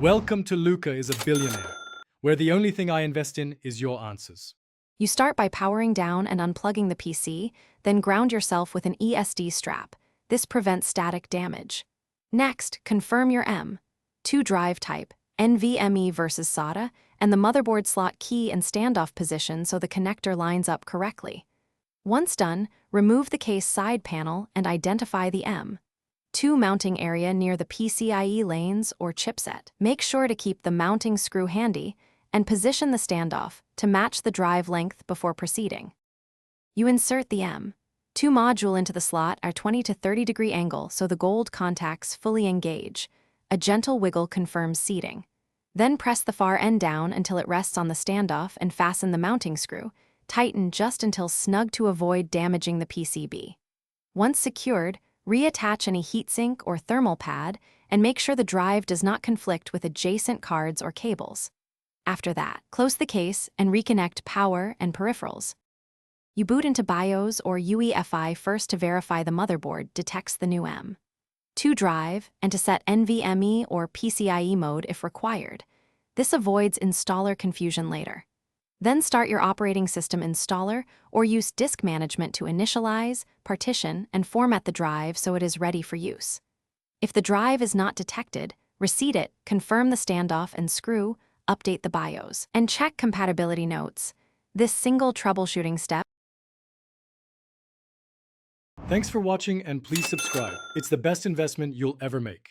Welcome to Luca is a billionaire, where the only thing I invest in is your answers. You start by powering down and unplugging the PC, then ground yourself with an ESD strap. This prevents static damage. Next, confirm your M2 drive type, NVMe versus SATA, and the motherboard slot key and standoff position so the connector lines up correctly. Once done, remove the case side panel and identify the M2 mounting area near the PCIe lanes or chipset. Make sure to keep the mounting screw handy and position the standoff to match the drive length before proceeding. You insert the M2 module into the slot at a 20 to 30 degree angle so the gold contacts fully engage. A gentle wiggle confirms seating. Then press the far end down until it rests on the standoff and fasten the mounting screw. Tighten just until snug to avoid damaging the PCB. Once secured, reattach any heatsink or thermal pad and make sure the drive does not conflict with adjacent cards or cables. After that, close the case and reconnect power and peripherals. You boot into BIOS or UEFI first to verify the motherboard detects the new M2 drive and to set NVMe or PCIe mode if required. This avoids installer confusion later. Then start your operating system installer or use disk management to initialize, partition, and format the drive so it is ready for use. If the drive is not detected, reseat it, confirm the standoff and screw, update the BIOS, and check compatibility notes. This single troubleshooting step. Thanks for watching and please subscribe. It's the best investment you'll ever make.